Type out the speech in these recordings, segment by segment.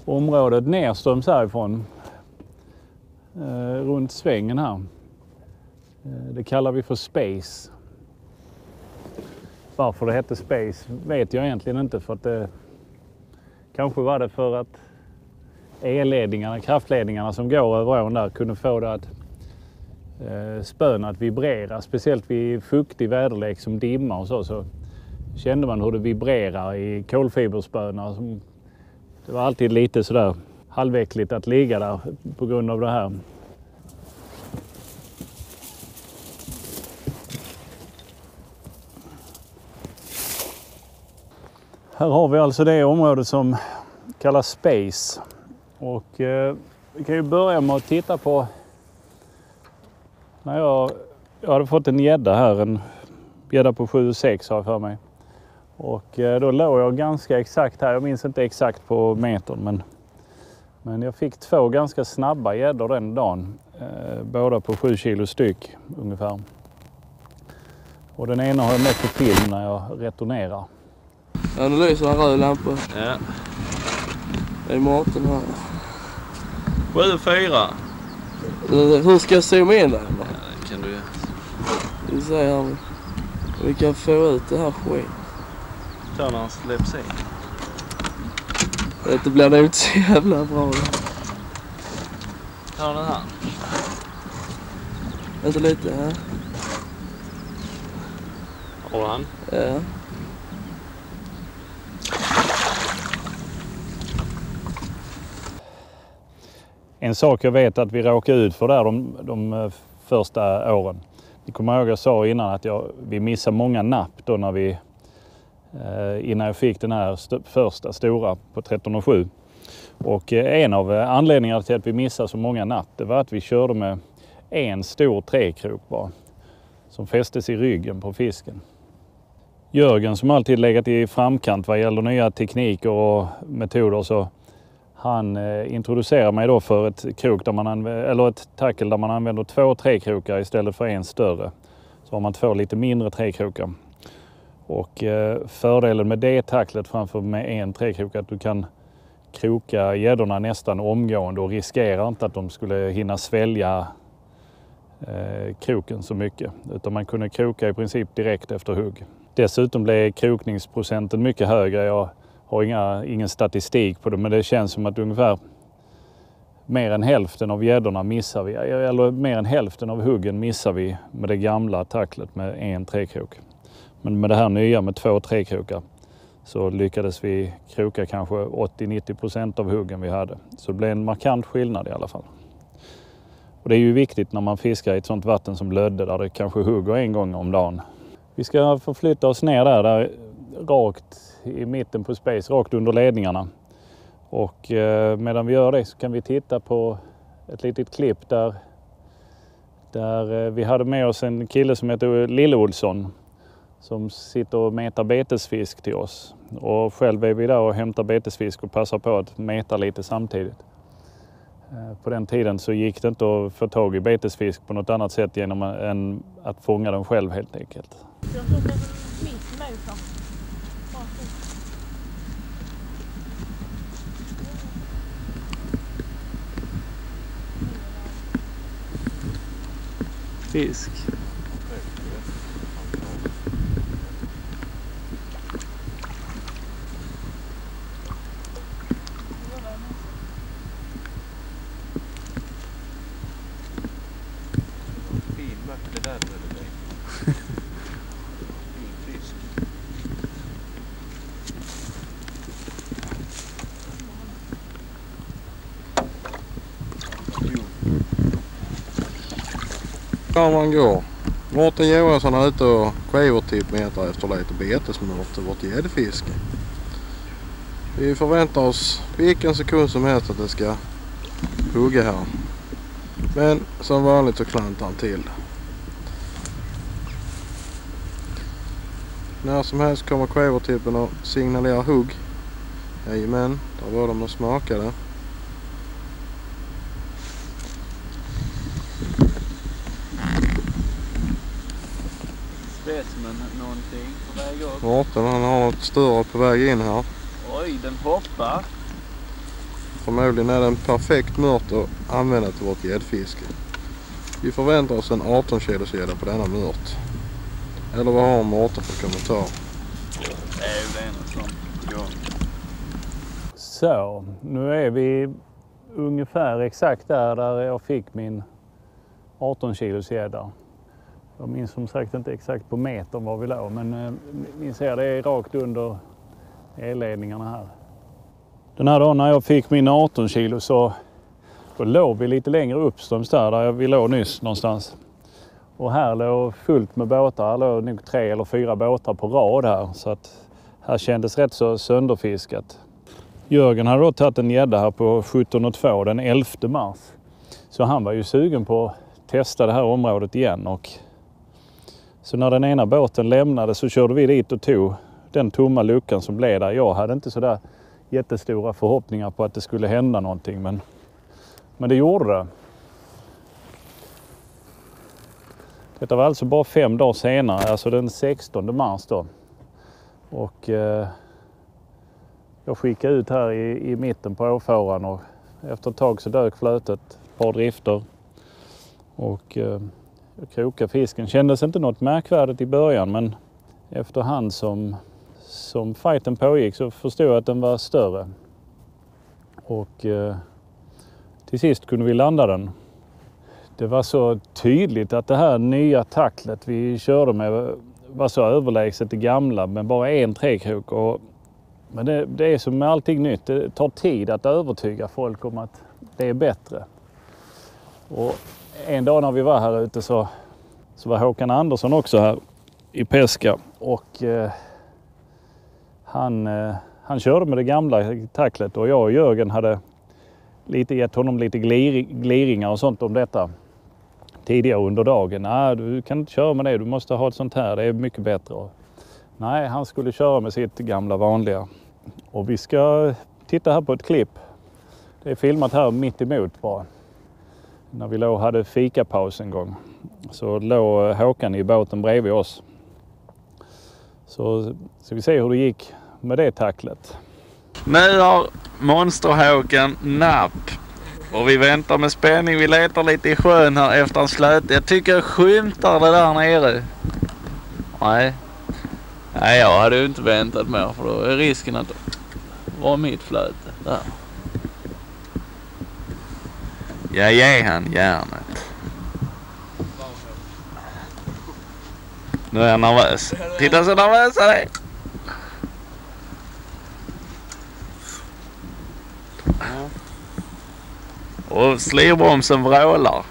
området nerströms härifrån. Runt svängen här. Det kallar vi för Space. Varför det hette Space vet jag egentligen inte, för att det kanske var det för att elledningarna, kraftledningarna som går över ån där kunde få det att spön att vibrera, speciellt vid fuktig väderlek som dimma och så kände man hur det vibrerar i kolfiberspöna. Det var alltid lite sådär halväckligt att ligga där på grund av det här. Här har vi alltså det området som kallas Space. Och vi kan ju börja med att titta på när jag hade fått en gädda här, en gädda på 7,6 har jag för mig. Och då låg jag ganska exakt här, jag minns inte exakt på metern, men jag fick 2 ganska snabba gäddor den dagen. Båda på 7 kilo styck ungefär. Och den ena har jag med på film när jag returnerar. Ja, nu lyser en röd lampa. Ja. Det är Mårten här. 7-4. Hur ska jag zooma in där? Ja, det kan du göra. Vi ser här. Vi kan få ut det här skit. Ta när han släpps in. Det blir nog inte så jävla bra. Ta den här. Vänta lite här. Har han? Ja. En sak jag vet att vi råkade ut för där de första åren. Ni kommer ihåg jag sa innan att vi missade många napp då när vi innan jag fick den här första stora på 13,7. Och en av anledningarna till att vi missade så många napp, det var att vi körde med en stor träkrok bara, som fästes i ryggen på fisken. Jörgen, som alltid legat i framkant vad gäller nya tekniker och metoder, så han introducerar mig då för ett krok där ett tackle där man använder 2 träkrokar istället för en större. Så har man 2 lite mindre träkrokar. Och fördelen med det tacklet framför med en träkrok är att du kan kroka gäddorna nästan omgående och riskerar inte att de skulle hinna svälja kroken så mycket. Utan man kunde kroka i princip direkt efter hugg. Dessutom blev krokningsprocenten mycket högre. Jag har ingen statistik på det, men det känns som att ungefär mer än hälften av gäddorna missar vi, eller mer än hälften av huggen missar vi med det gamla tacklet med en träkrok. Men med det här nya med 2 träkrokar så lyckades vi kroka kanske 80-90% av huggen vi hade. Så det blev en markant skillnad i alla fall. Och det är ju viktigt när man fiskar i ett sånt vatten som Lödde där det kanske hugger en gång om dagen. Vi ska förflytta oss ner där rakt i mitten på Space, rakt under ledningarna. Och medan vi gör det så kan vi titta på ett litet klipp där vi hade med oss en kille som heter Lille Olsson som sitter och metar betesfisk till oss. Och själv är vi där och hämtar betesfisk och passar på att meta lite samtidigt. På den tiden så gick det inte att få tag i betesfisk på något annat sätt än att fånga den själv helt enkelt. Jag tror det är mitt med så. Fisk. Fin vacker där eller dig. Fin fisk. Kameran går. Mårten Johansson är ute och skivertippmeter efter lite betesmört till vårt gäddfiske. Vi förväntar oss vilken sekund som helst att det ska hugga här. Men som vanligt så klantar han till. När som helst kommer skivertippen och signalerar hugg. Jajamän, där var de och smakade. Specimen någonting på väg upp. Mårten han har något större på väg in här. Oj, den hoppar. Förmodligen är den perfekt mört att använda till vårt gäddfiske. Vi förväntar oss en 18 kilos gädda på denna mört. Eller vad har Mårten för kommentar? Det är ju en sån gång. Så, nu är vi ungefär exakt där jag fick min 18 kilos gädda. Jag minns som sagt inte exakt på metern var vi låg, men ni ser det är rakt under elledningarna här. Den här dagen när jag fick min 18 kilo så då låg vi lite längre uppströms där vi låg nyss någonstans. Och här låg fullt med båtar, här låg nog 3 eller 4 båtar på rad här. Så att här kändes rätt så sönderfiskat. Jörgen hade då tagit en gädda här på 17,2 den 11 mars. Så han var ju sugen på att testa det här området igen. Och så när den ena båten lämnade så körde vi dit och tog den tomma luckan som blev där. Jag hade inte så där jättestora förhoppningar på att det skulle hända någonting. Men det gjorde det. Detta var alltså bara 5 dagar senare, alltså den 16 mars då. Och jag skickade ut här i mitten på åfåran och efter ett tag så dök flötet, ett par drifter. Och jag krokade fisken. Kändes inte något märkvärdigt i början, men efterhand som fighten pågick så förstod jag att den var större. Och till sist kunde vi landa den. Det var så tydligt att det här nya tacklet vi körde med var så överlägset det gamla med bara en träkrok. Men det är som med allting nytt. Det tar tid att övertyga folk om att det är bättre. Och en dag när vi var här ute så var Håkan Andersson också här i Pesca. Och han körde med det gamla tacklet och jag och Jörgen hade gett honom lite gliringar och sånt om detta tidigare under dagen. Nej, du kan inte köra med det, du måste ha ett sånt här, det är mycket bättre. Nej, han skulle köra med sitt gamla vanliga. Och vi ska titta här på ett klipp. Det är filmat här mitt emot bara. När vi hade fikapaus en gång så låg Håkan i båten bredvid oss. Så ska vi se hur det gick med det tacklet. Nu har monsterhåkan napp. Och vi väntar med spänning. Vi letar lite i sjön här efter en slöt. Jag tycker jag skymtar det där nere. Nej, jag hade ju inte väntat mer. För då är risken att det var mitt flöte. Där. Jag ger han järnet. Nu är jag nervös. Titta så nervös han är. Och slirbromsen vrålar.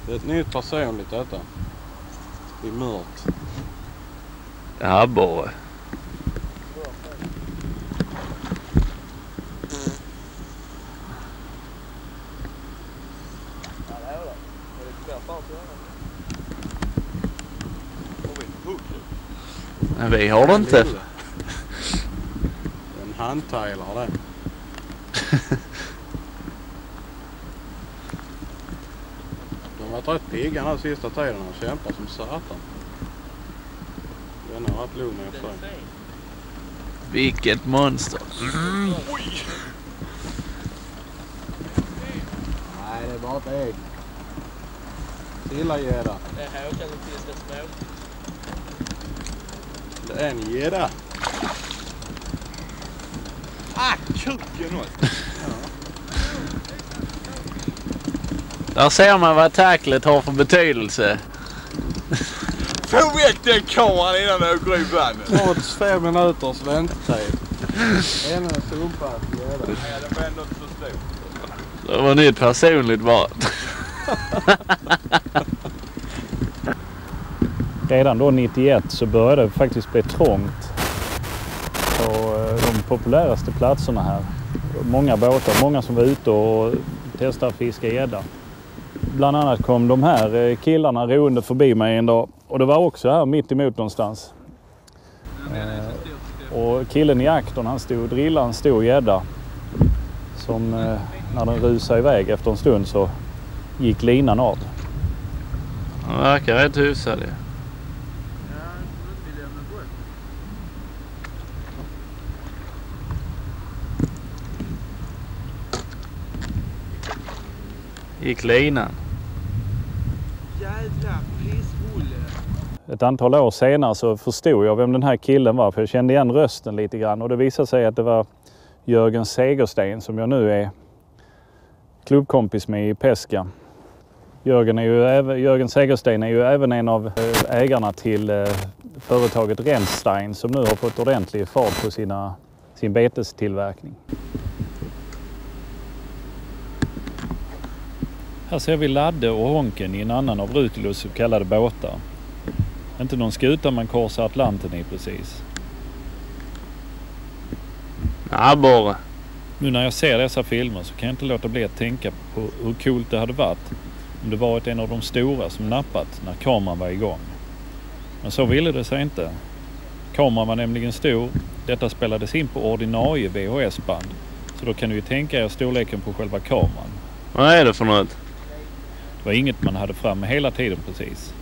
Det är ett nytt personligt detta. Det är mört. Ja, bara. Men vi har det inte. En handtailar det. De har varit rätt pigga den sista tiden och kämpar som satan. Den har varit lugn efter sig. Vilket monster. Nej, det är bara ett ägg. Sillagädda. Det är Håkan som fiskar små. Det är en gädda. Kuken åt. Där ser man vad tacklet har för betydelse. Få väck den kameran innan jag går i bandet. Trots 5 minuters väntetid. En sumpat gädda. Ja, det var ändå inte så stort. Det var nytt personligt bara. Redan då 91 så började det faktiskt bli trångt på de populäraste platserna här. Många båtar, många som var ute och testade fiska gädda. Bland annat kom de här killarna roende förbi mig en dag och det var också här mitt emot någonstans. Och killen i aktorn han stod drillade en stor gädda som när den rusade iväg efter en stund så gick linan av. Han verkar rätt husad. Gick linan. Jävla pissrulle. Ett antal år senare så förstod jag vem den här killen var, för jag kände igen rösten lite grann. Och det visade sig att det var Jörgen Segersten som jag nu är klubbkompis med i Pesca. Jörgen Segersten är ju även en av ägarna till företaget Renstein som nu har fått ordentlig fart på sin betestillverkning. Här ser vi Ladde och Honken i en annan av Rutilus så kallade båtar. Inte någon skuta man korsar Atlanten i precis. Abborre. Nu när jag ser dessa filmer så kan jag inte låta bli att tänka på hur coolt det hade varit om det varit en av de stora som nappat när kameran var igång. Men så ville det sig inte. Kameran var nämligen stor. Detta spelades in på ordinarie VHS-band. Så då kan du ju tänka er storleken på själva kameran. Vad är det för något? Det var inget man hade framme hela tiden precis.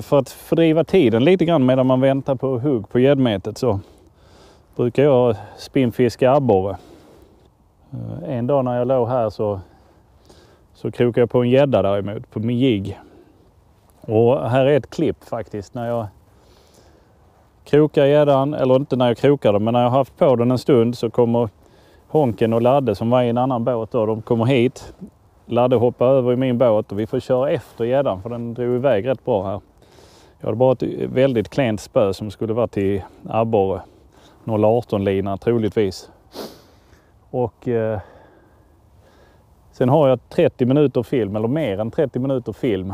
För att fördriva tiden lite grann medan man väntar på hugg på gäddmetet så brukar jag spinnfiska abborre. En dag när jag låg här så krokade jag på en gädda däremot på min jigg. Och här är ett klipp faktiskt när jag krokar gäddan, eller inte när jag krokar den, men när jag har haft på den en stund så kommer Honken och Ladde som var i en annan båt då, de kommer hit. Ladde hoppar över i min båt och vi får köra efter gäddan för den drog iväg rätt bra här. Jag hade bara ett väldigt klent spö som skulle vara till abborre. 0,18-lina troligtvis. Och sen har jag 30 minuter film, eller mer än 30 minuter film.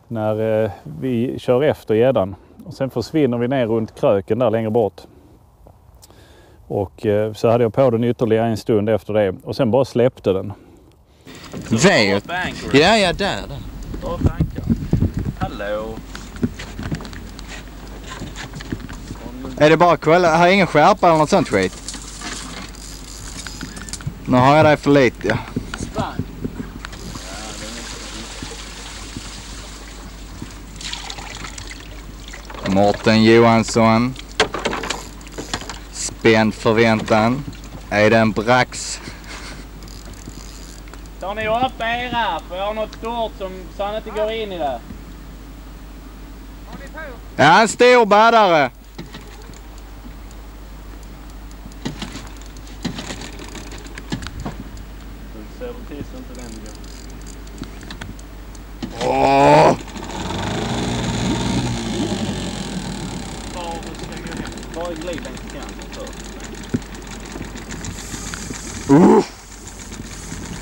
När vi kör efter gäddan. Och sen försvinner vi ner runt kröken där längre bort. Och så hade jag på den ytterligare en stund efter det. Och sen bara släppte den. Vet. Ja, där. Hallå. Är det bara att kolla? Har ingen skärpa eller något sånt skit? Nu har jag dig för lite, ja. Mårten Johansson. Spänd förväntan. Är det en brax? Tar ni upp era? För jag har något stort så han inte går in i det. Ja, en stor baddare. Åh!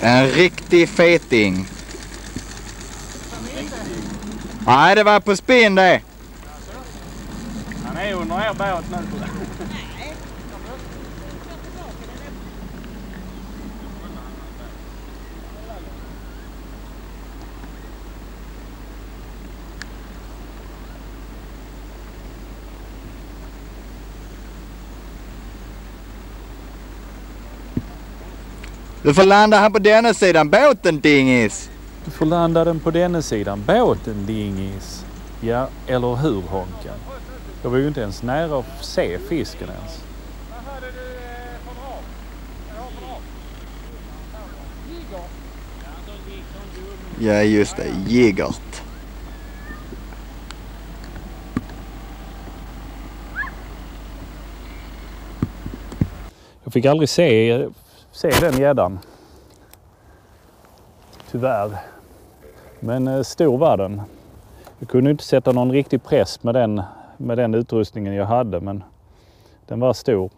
En riktig feting. Nej, det var på spinn det. Han är under er båt nu. Du får landa här på denna sidan båten, dingis. Du får landa den på denna sidan båten, dingis. Ja, eller hur, Honken? Jag var ju inte ens nära att se fisken ens. Ja, just det. Jiggert. Jag fick aldrig se den gäddan. Tyvärr. Men stor var den. Jag kunde inte sätta någon riktig press med den utrustningen jag hade, men den var stor.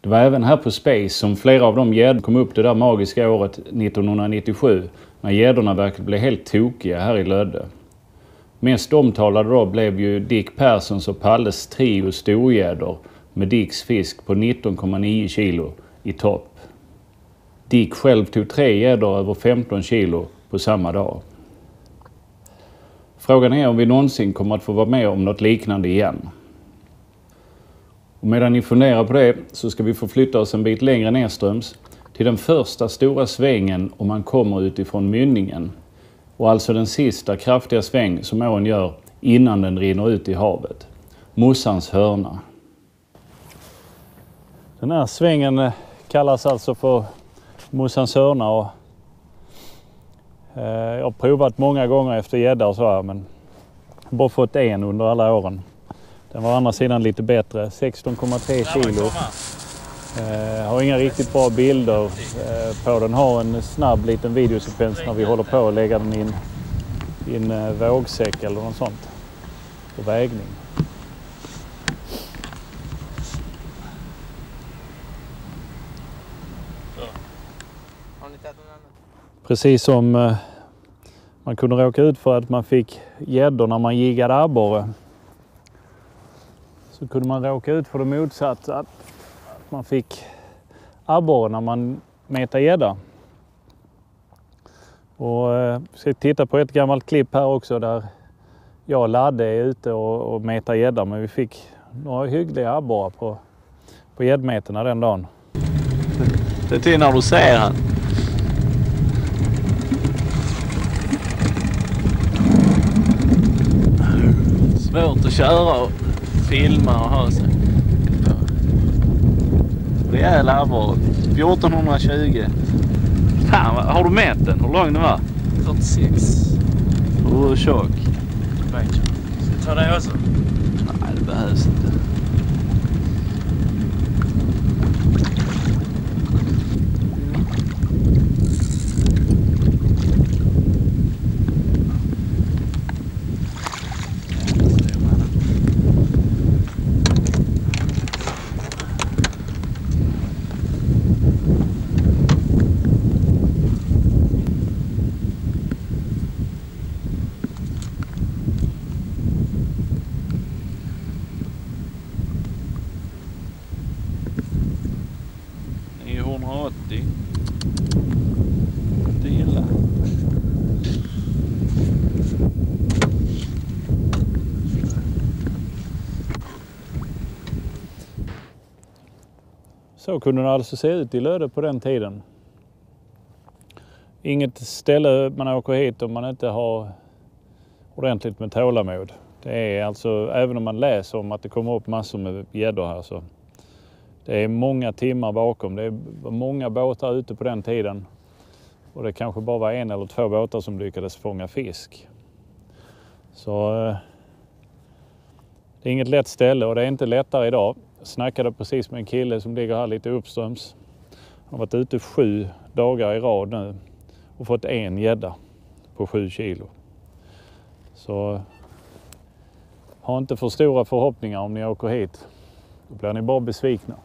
Det var även här på Space som flera av de gäddor kom upp det där magiska året 1997 när gäddorna verkligen blev helt tokiga här i Lödde. Mest omtalade då blev ju Dick Perssons och Palles trio storgäddor med Dicks fisk på 19,9 kilo i topp. Dick själv tog 3 gäddor över 15 kilo på samma dag. Frågan är om vi någonsin kommer att få vara med om något liknande igen. Och medan ni funderar på det så ska vi få flytta oss en bit längre nedströms till den första stora svängen om man kommer utifrån mynningen. Och alltså den sista kraftiga sväng som ån gör innan den rinner ut i havet. Mossans hörna. Den här svängen kallas alltså för Mossans hörna och jag har provat många gånger efter gädda och så här, men bara fått en under alla åren. Den var å andra sidan lite bättre, 16,3 kilo. Har inga riktigt bra bilder på den. Har en snabb liten videosekvens när vi håller på att lägga den i en vågsäck eller något sånt på vägning. Precis som man kunde råka ut för att man fick gäddor när man jiggade abborre, så kunde man råka ut för det motsatta, att man fick abborre när man metade gädda. Och ska titta på ett gammalt klipp här också där jag och Ladde är ute och metar gädda, men vi fick några hyggliga abborrar på gäddmeterna den dagen. Det är till när du ser han. Svårt att köra och filma och ha sig. Rejäl abborre. 1420. Fan, har du mätt den? Hur lång den var? 46. Och hur tjock? Ska jag ta det också? Nej, det behövs inte. Inte illa. Så kunde det alltså se ut i Lödde på den tiden. Inget ställe man åker hit om man inte har ordentligt med tålamod. Det är alltså, även om man läser om att det kommer upp massor med gäddor här, så det är många timmar bakom. Det är många båtar ute på den tiden. Och det kanske bara var 1 eller 2 båtar som lyckades fånga fisk. Så det är inget lätt ställe och det är inte lättare idag. Jag snackade precis med en kille som ligger här lite uppströms. Han har varit ute 7 dagar i rad nu och fått 1 gädda på 7 kilo. Så ha inte för stora förhoppningar om ni åker hit. Då blir ni bara besvikna.